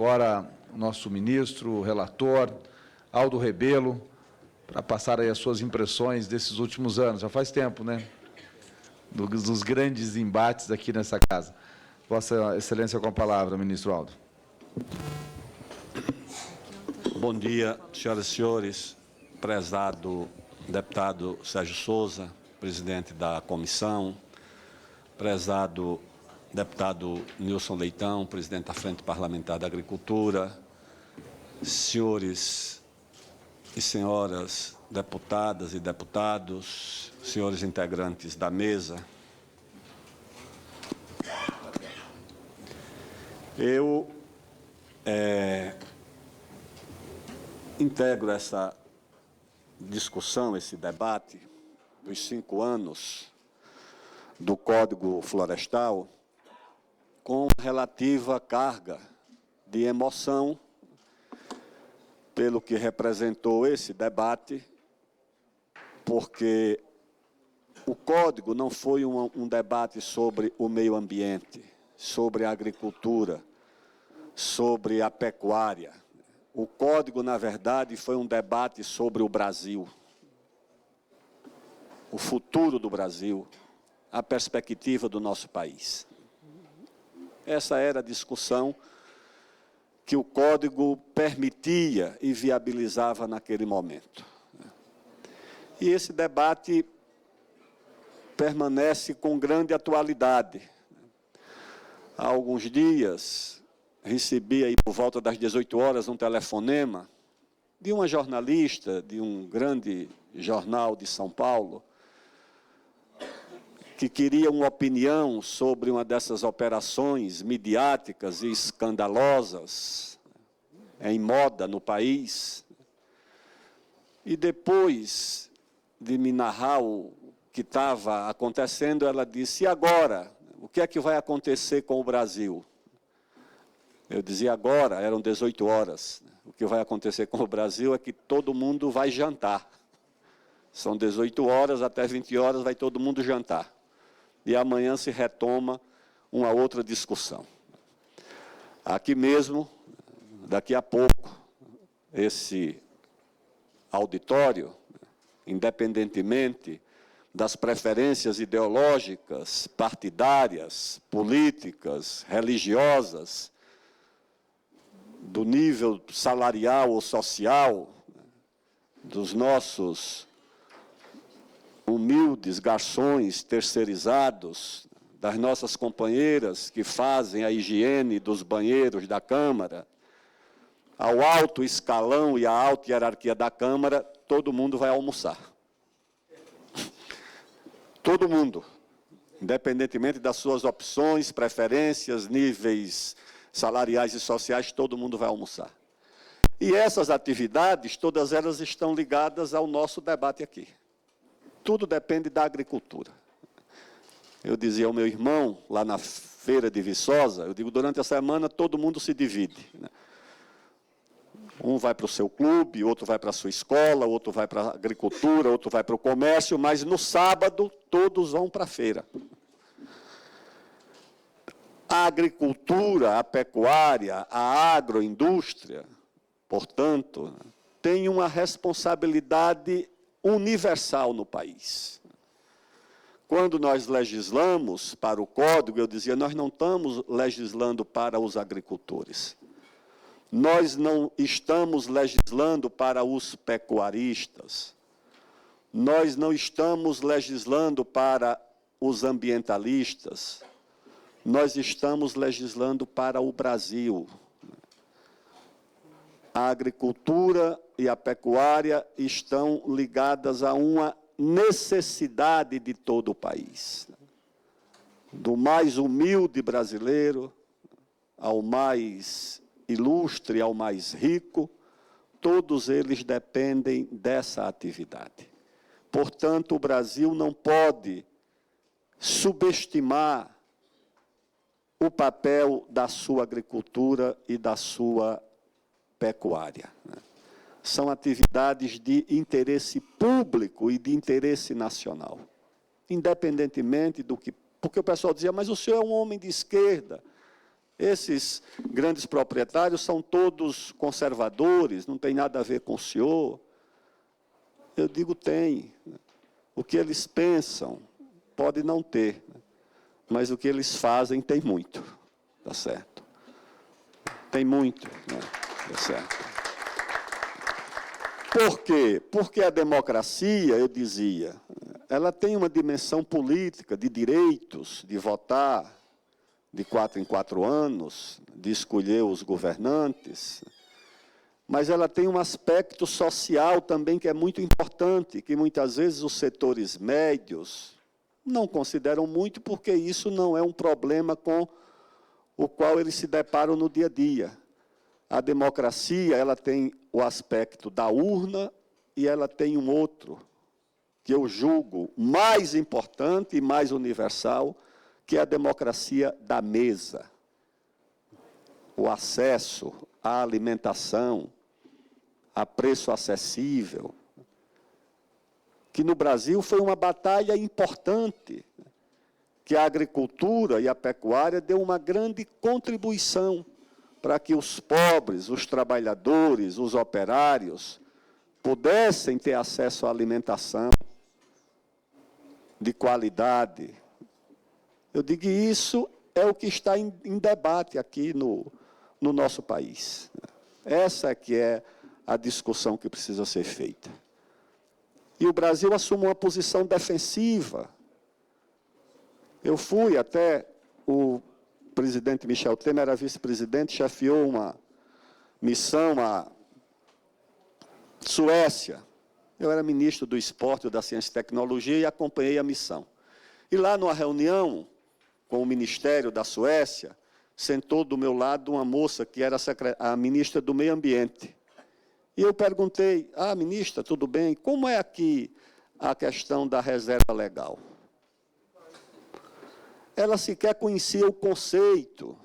Agora, o nosso ministro, o relator, Aldo Rebelo, para passar aí as suas impressões desses últimos anos. Já faz tempo, né? Dos grandes embates aqui nessa casa. Vossa Excelência com a palavra, ministro Aldo. Bom dia, senhoras e senhores. Prezado deputado Sérgio Souza, presidente da comissão. Prezado deputado Nilson Leitão, presidente da Frente Parlamentar da Agricultura. Senhores e senhoras deputadas e deputados, senhores integrantes da mesa, eu integro essa discussão, esse debate dos 5 anos do Código Florestal com relativa carga de emoção pelo que representou esse debate, porque o Código não foi um debate sobre o meio ambiente, sobre a agricultura, sobre a pecuária. O Código, na verdade, foi um debate sobre o Brasil, o futuro do Brasil, a perspectiva do nosso país. Essa era a discussão que o Código permitia e viabilizava naquele momento. E esse debate permanece com grande atualidade. Há alguns dias, recebi aí por volta das 18 horas um telefonema de uma jornalista de um grande jornal de São Paulo, que queria uma opinião sobre uma dessas operações midiáticas e escandalosas em moda no país. E depois de me narrar o que estava acontecendo, ela disse: e agora? O que é que vai acontecer com o Brasil? Eu dizia: agora, eram 18 horas. O que vai acontecer com o Brasil é que todo mundo vai jantar. São 18 horas, até 20 horas vai todo mundo jantar. E amanhã se retoma uma outra discussão. Aqui mesmo, daqui a pouco, esse auditório, independentemente das preferências ideológicas, partidárias, políticas, religiosas, do nível salarial ou social dos nossos humildes garçons terceirizados, das nossas companheiras que fazem a higiene dos banheiros da Câmara, ao alto escalão e à alta hierarquia da Câmara, todo mundo vai almoçar. Todo mundo, independentemente das suas opções, preferências, níveis salariais e sociais, todo mundo vai almoçar. E essas atividades, todas elas estão ligadas ao nosso debate aqui. Tudo depende da agricultura. Eu dizia ao meu irmão, lá na feira de Viçosa, eu digo, durante a semana todo mundo se divide, né? Um vai para o seu clube, outro vai para a sua escola, outro vai para a agricultura, outro vai para o comércio, mas no sábado todos vão para a feira. A agricultura, a pecuária, a agroindústria, portanto, tem uma responsabilidade universal no país. Quando nós legislamos para o Código, eu dizia, nós não estamos legislando para os agricultores. Nós não estamos legislando para os pecuaristas. Nós não estamos legislando para os ambientalistas. Nós estamos legislando para o Brasil. A agricultura e a pecuária estão ligadas a uma necessidade de todo o país. Do mais humilde brasileiro ao mais ilustre, ao mais rico, todos eles dependem dessa atividade. Portanto, o Brasil não pode subestimar o papel da sua agricultura e da sua pecuária. São atividades de interesse público e de interesse nacional, independentemente do que... Porque o pessoal dizia, mas o senhor é um homem de esquerda. Esses grandes proprietários são todos conservadores, não tem nada a ver com o senhor. Eu digo, tem. O que eles pensam pode não ter, mas o que eles fazem tem muito, tá certo? Tem muito, né? Tá certo? Por quê? Porque a democracia, eu dizia, ela tem uma dimensão política, de direitos, de votar de 4 em 4 anos, de escolher os governantes, mas ela tem um aspecto social também que é muito importante, que muitas vezes os setores médios não consideram muito, porque isso não é um problema com o qual eles se deparam no dia a dia. A democracia, ela tem o aspecto da urna e ela tem um outro, que eu julgo mais importante e mais universal, que é a democracia da mesa. O acesso à alimentação, a preço acessível, que no Brasil foi uma batalha importante, que a agricultura e a pecuária deu uma grande contribuição para que os pobres, os trabalhadores, os operários, pudessem ter acesso à alimentação de qualidade. Eu digo que isso é o que está em debate aqui no nosso país. Essa é que é a discussão que precisa ser feita. E o Brasil assume uma posição defensiva. Eu fui até o presidente Michel Temer, era vice-presidente, chefiou uma missão à Suécia. Eu era ministro do Esporte, da Ciência e Tecnologia e acompanhei a missão. E lá numa reunião com o Ministério da Suécia, sentou do meu lado uma moça que era a ministra do Meio Ambiente. E eu perguntei, ministra, tudo bem? Como é aqui a questão da reserva legal? Ela sequer conhecia o conceito.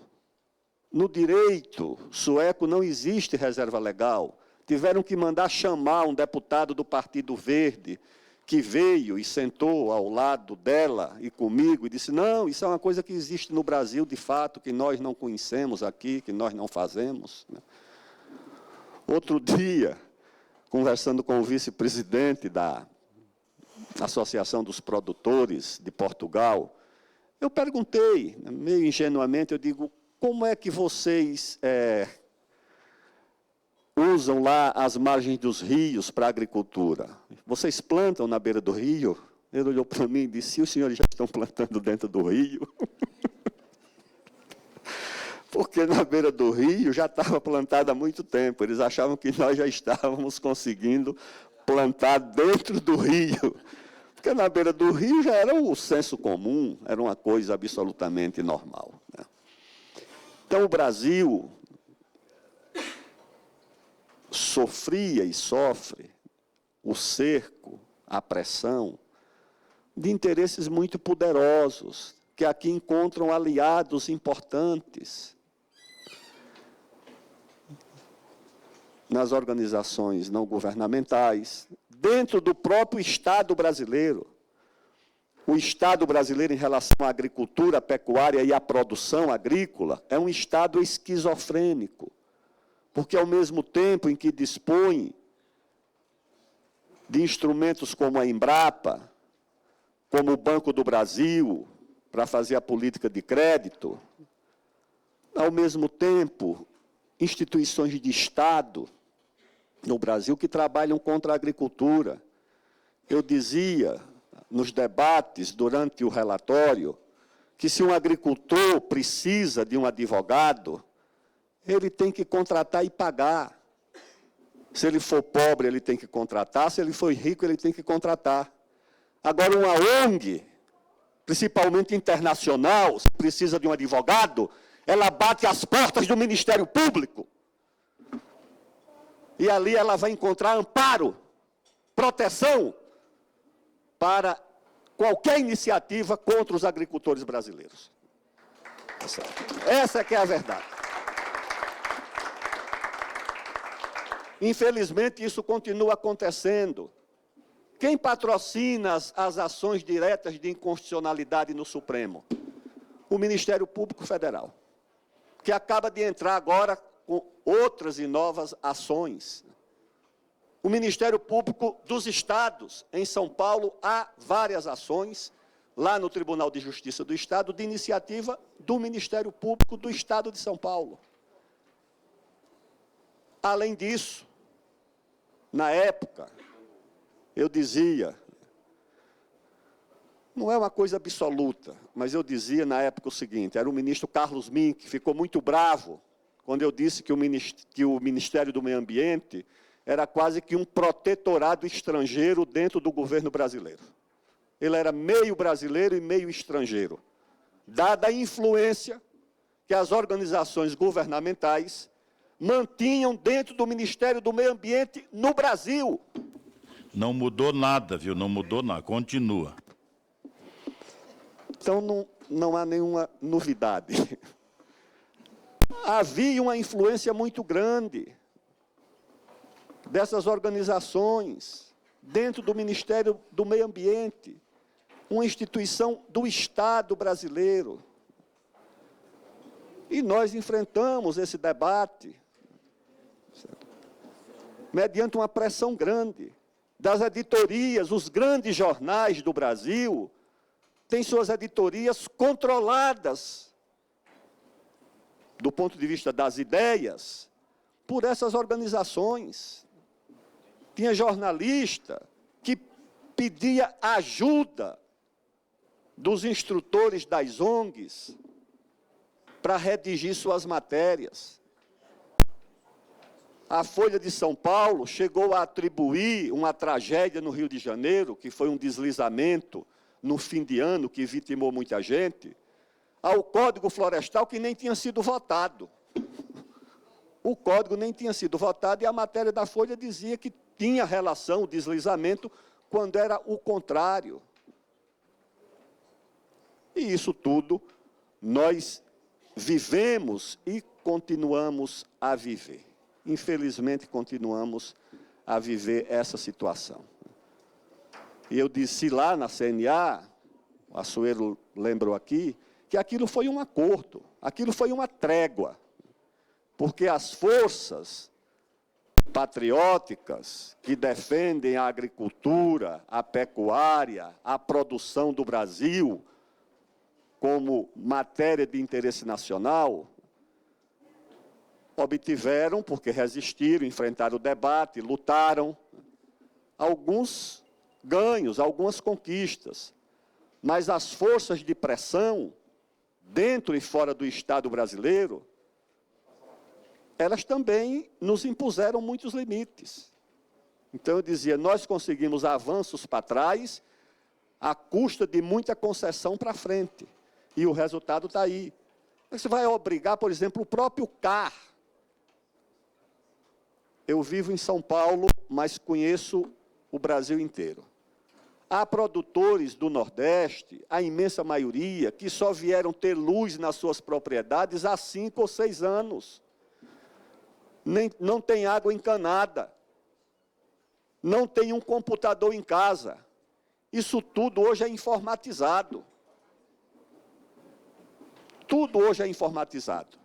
No direito sueco não existe reserva legal. Tiveram que mandar chamar um deputado do Partido Verde, que veio e sentou ao lado dela e comigo, e disse, não, isso é uma coisa que existe no Brasil, de fato, que nós não conhecemos aqui, que nós não fazemos. Outro dia, conversando com o vice-presidente da Associação dos Produtores de Portugal, eu perguntei, meio ingenuamente, eu digo, como é que vocês usam lá as margens dos rios para a agricultura? Vocês plantam na beira do rio? Ele olhou para mim e disse, os senhores já estão plantando dentro do rio? Porque na beira do rio já estava plantado há muito tempo. Eles achavam que nós já estávamos conseguindo plantar dentro do rio. Porque na beira do rio já era o senso comum, era uma coisa absolutamente normal. Então, o Brasil sofria e sofre o cerco, a pressão de interesses muito poderosos, que aqui encontram aliados importantes nas organizações não governamentais, dentro do próprio Estado brasileiro. O Estado brasileiro, em relação à agricultura, à pecuária e à produção agrícola, é um Estado esquizofrênico, porque, ao mesmo tempo em que dispõe de instrumentos como a Embrapa, como o Banco do Brasil, para fazer a política de crédito, ao mesmo tempo, instituições de Estado no Brasil que trabalham contra a agricultura. Eu dizia, nos debates, durante o relatório, que se um agricultor precisa de um advogado, ele tem que contratar e pagar. Se ele for pobre, ele tem que contratar. Se ele for rico, ele tem que contratar. Agora, uma ONG, principalmente internacional, se precisa de um advogado, ela bate às portas do Ministério Público. E ali ela vai encontrar amparo, proteção para qualquer iniciativa contra os agricultores brasileiros. Essa é que é a verdade. Infelizmente, isso continua acontecendo. Quem patrocina as ações diretas de inconstitucionalidade no Supremo? O Ministério Público Federal. que acaba de entrar agora com outras e novas ações. O Ministério Público dos Estados, em São Paulo, há várias ações, lá no Tribunal de Justiça do Estado, de iniciativa do Ministério Público do Estado de São Paulo. Além disso, na época, eu dizia, não é uma coisa absoluta, mas eu dizia na época o seguinte, era o ministro Carlos Mink, que ficou muito bravo quando eu disse que o Ministério do Meio Ambiente era quase que um protetorado estrangeiro dentro do governo brasileiro. Ele era meio brasileiro e meio estrangeiro, dada a influência que as organizações governamentais mantinham dentro do Ministério do Meio Ambiente no Brasil. Não mudou nada, viu? Não mudou nada, continua. Então, não há nenhuma novidade. Havia uma influência muito grande dessas organizações dentro do Ministério do Meio Ambiente, uma instituição do Estado brasileiro. E nós enfrentamos esse debate mediante uma pressão grande das editorias. Os grandes jornais do Brasil têm suas editorias controladas, do ponto de vista das ideias, por essas organizações. Tinha jornalista que pedia ajuda dos instrutores das ONGs para redigir suas matérias. A Folha de São Paulo chegou a atribuir uma tragédia no Rio de Janeiro, que foi um deslizamento no fim de ano, que vitimou muita gente, ao Código Florestal, que nem tinha sido votado. O código nem tinha sido votado e a matéria da Folha dizia que tinha relação o deslizamento, quando era o contrário. E isso tudo nós vivemos e continuamos a viver. Infelizmente, continuamos a viver essa situação. E eu disse lá na CNA, o Assuero lembrou aqui, que aquilo foi um acordo, aquilo foi uma trégua, porque as forças patrióticas que defendem a agricultura, a pecuária, a produção do Brasil como matéria de interesse nacional, obtiveram, porque resistiram, enfrentaram o debate, lutaram, alguns ganhos, algumas conquistas, mas as forças de pressão, dentro e fora do Estado brasileiro, elas também nos impuseram muitos limites. Então, eu dizia, nós conseguimos avanços para trás, à custa de muita concessão para frente. E o resultado está aí. Você vai obrigar, por exemplo, o próprio CAR. Eu vivo em São Paulo, mas conheço o Brasil inteiro. Há produtores do Nordeste, a imensa maioria, que só vieram ter luz nas suas propriedades há 5 ou 6 anos. Não tem água encanada. Não tem um computador em casa. Isso tudo hoje é informatizado. Tudo hoje é informatizado.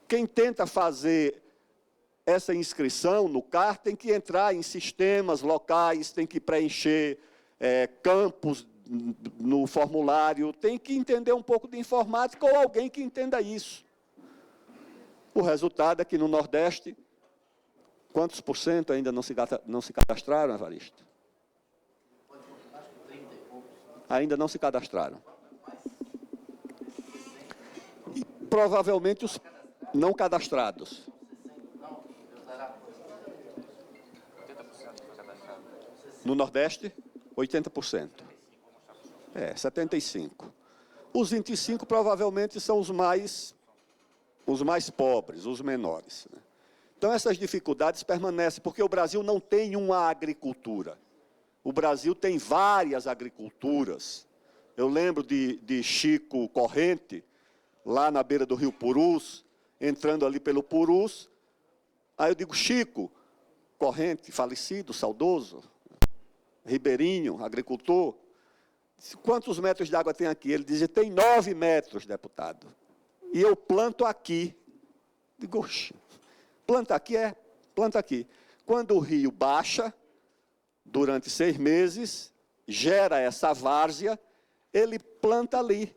Quem tenta fazer essa inscrição no CAR tem que entrar em sistemas locais, tem que preencher campos no formulário, tem que entender um pouco de informática ou alguém que entenda isso. O resultado é que no Nordeste, quantos por cento ainda não se cadastraram, Evaristo? Ainda não se cadastraram. E provavelmente os não cadastrados. No Nordeste, 80%. 75%. Os 25% provavelmente são os mais pobres, os menores. Então, essas dificuldades permanecem, porque o Brasil não tem uma agricultura. O Brasil tem várias agriculturas. Eu lembro de Chico Corrente, lá na beira do rio Purus, entrando ali pelo Purus. Aí eu digo, Chico Corrente, falecido, saudoso, ribeirinho, agricultor, disse, quantos metros de água tem aqui? Ele dizia, tem 9 metros, deputado. e eu planto aqui. Digo, oxe, planta aqui? Planta aqui. Quando o rio baixa, durante 6 meses, gera essa várzea, ele planta ali.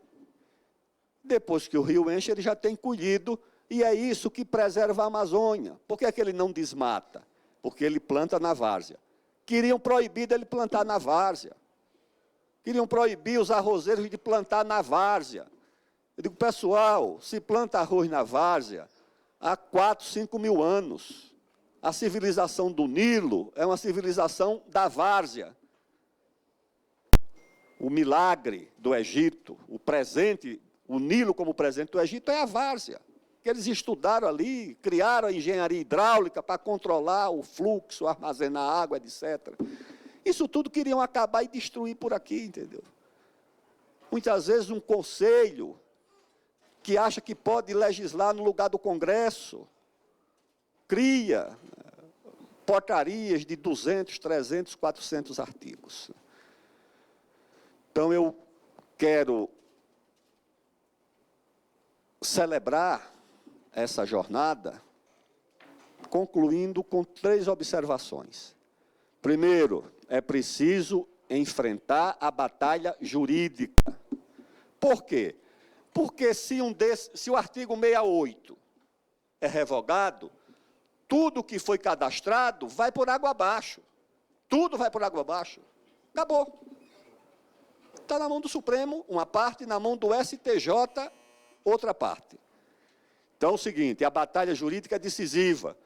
Depois que o rio enche, ele já tem colhido, e é isso que preserva a Amazônia. Por que é que ele não desmata? Porque ele planta na várzea. Queriam proibir dele plantar na várzea. Queriam proibir os arrozeiros de plantar na várzea. Eu digo, pessoal, se planta arroz na várzea há 4, 5 mil anos. A civilização do Nilo é uma civilização da várzea. O milagre do Egito, o presente, o Nilo como presente do Egito é a várzea. Que eles estudaram ali, criaram a engenharia hidráulica para controlar o fluxo, armazenar água, etc. Isso tudo queriam acabar e destruir por aqui, entendeu? Muitas vezes um conselho que acha que pode legislar no lugar do Congresso, cria portarias de 200, 300, 400 artigos. Então, eu quero celebrar essa jornada concluindo com 3 observações. Primeiro, é preciso enfrentar a batalha jurídica. Por quê? Porque se o artigo 68 é revogado, tudo que foi cadastrado vai por água abaixo. Tudo vai por água abaixo. Acabou. Está na mão do Supremo, uma parte, na mão do STJ, outra parte. Então, é o seguinte, a batalha jurídica é decisiva,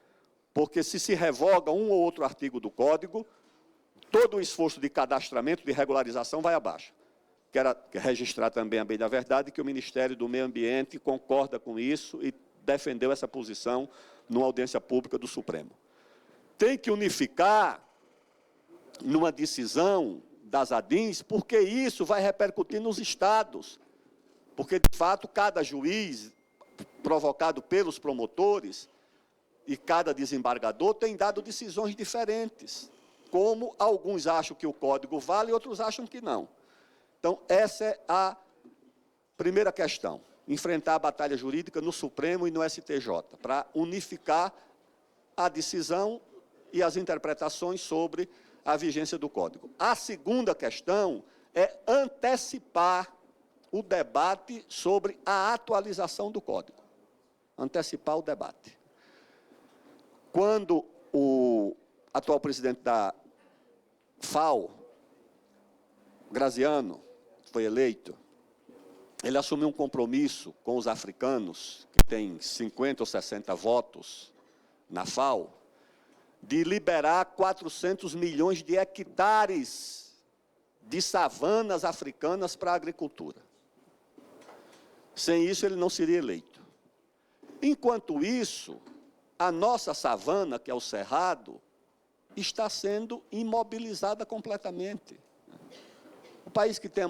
porque se revoga um ou outro artigo do Código, todo o esforço de cadastramento, de regularização, vai abaixo. Quero registrar também a bem da verdade que o Ministério do Meio Ambiente concorda com isso e defendeu essa posição numa audiência pública do Supremo. Tem que unificar numa decisão das ADINs, porque isso vai repercutir nos estados. Porque, de fato, cada juiz, provocado pelos promotores, e cada desembargador tem dado decisões diferentes, como alguns acham que o Código vale e outros acham que não. Então, essa é a primeira questão, enfrentar a batalha jurídica no Supremo e no STJ, para unificar a decisão e as interpretações sobre a vigência do Código. A segunda questão é antecipar o debate sobre a atualização do Código. Antecipar o debate. Quando o atual presidente da FAO, Graziano, foi eleito, ele assumiu um compromisso com os africanos, que tem 50 ou 60 votos na FAO, de liberar 400 milhões de hectares de savanas africanas para a agricultura. Sem isso, ele não seria eleito. Enquanto isso, a nossa savana, que é o Cerrado, está sendo imobilizada completamente. O país que tem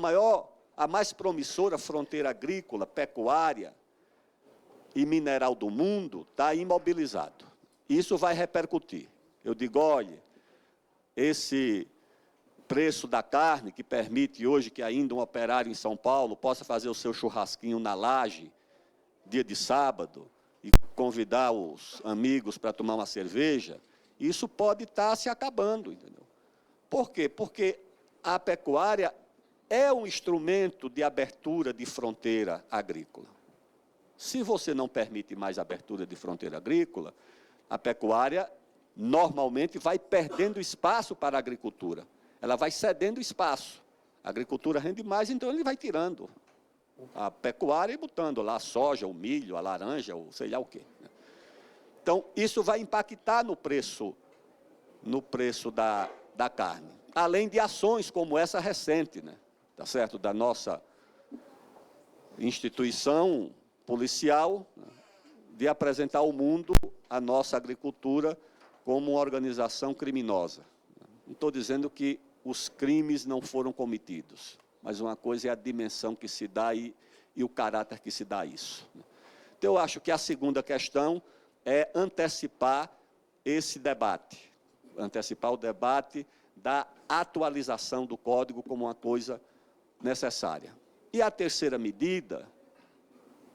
a mais promissora fronteira agrícola, pecuária e mineral do mundo, está imobilizado. Isso vai repercutir. Eu digo, olha, esse preço da carne, que permite hoje que ainda um operário em São Paulo possa fazer o seu churrasquinho na laje, dia de sábado, e convidar os amigos para tomar uma cerveja, isso pode estar se acabando, entendeu? Por quê? Porque a pecuária é um instrumento de abertura de fronteira agrícola. Se você não permite mais abertura de fronteira agrícola, a pecuária normalmente vai perdendo espaço para a agricultura. Ela vai cedendo espaço. A agricultura rende mais, então ele vai tirando a pecuária e botando lá a soja, o milho, a laranja, ou sei lá o quê. Então, isso vai impactar no preço da carne. Além de ações como essa recente, né? Tá certo? Da nossa instituição policial, né? De apresentar ao mundo a nossa agricultura como uma organização criminosa. Não estou dizendo que os crimes não foram cometidos, mas uma coisa é a dimensão que se dá e o caráter que se dá a isso. Então, eu acho que a segunda questão é antecipar esse debate, antecipar o debate da atualização do Código como uma coisa necessária. E a terceira medida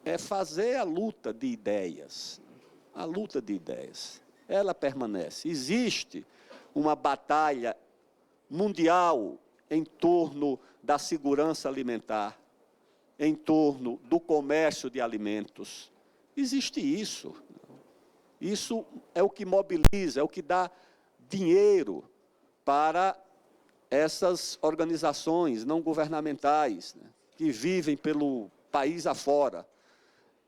é fazer a luta de ideias. A luta de ideias. Ela permanece. Existe uma batalha mundial em torno da segurança alimentar, em torno do comércio de alimentos. Existe isso. Isso é o que mobiliza, é o que dá dinheiro para essas organizações não governamentais, né, que vivem pelo país afora.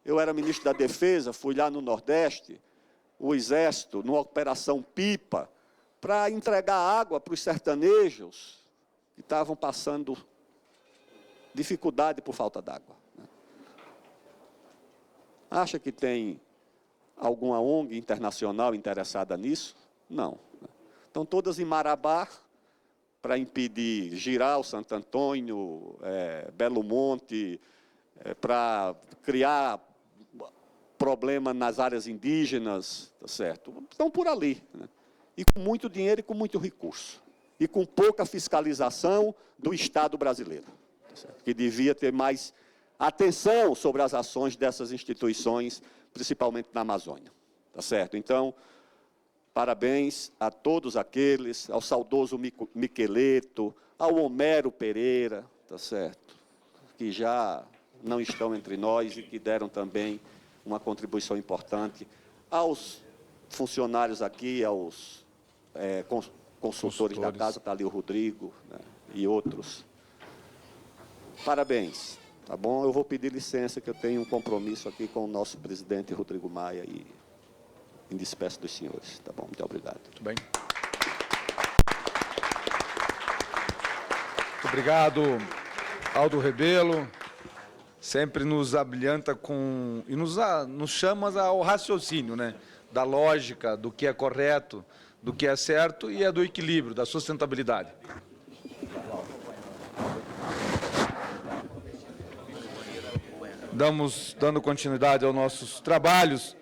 Eu era ministro da Defesa, fui lá no Nordeste, o Exército, numa operação Pipa, para entregar água para os sertanejos que estavam passando dificuldade por falta d'água. Acha que tem alguma ONG internacional interessada nisso? Não. Estão todas em Marabá para impedir Giral, Santo Antônio, Belo Monte, para criar problema nas áreas indígenas, tá certo? Estão por ali, né? E com muito dinheiro e com muito recurso. E com pouca fiscalização do Estado brasileiro, tá certo? Que devia ter mais atenção sobre as ações dessas instituições, principalmente na Amazônia, tá certo? Então, parabéns a todos aqueles, ao saudoso Miqueleto, ao Homero Pereira, tá certo? Que já não estão entre nós e que deram também uma contribuição importante, aos funcionários aqui, aos consultores da casa, está ali o Rodrigo, né, e outros. Parabéns, tá bom? Eu vou pedir licença, que eu tenho um compromisso aqui com o nosso presidente Rodrigo Maia e me despeço dos senhores, tá bom? Muito obrigado. Muito bem. Muito obrigado, Aldo Rebelo. Sempre nos abrilhanta e nos chama ao raciocínio, né? Da lógica, do que é correto, do que é certo e do equilíbrio, da sustentabilidade. Dando continuidade aos nossos trabalhos.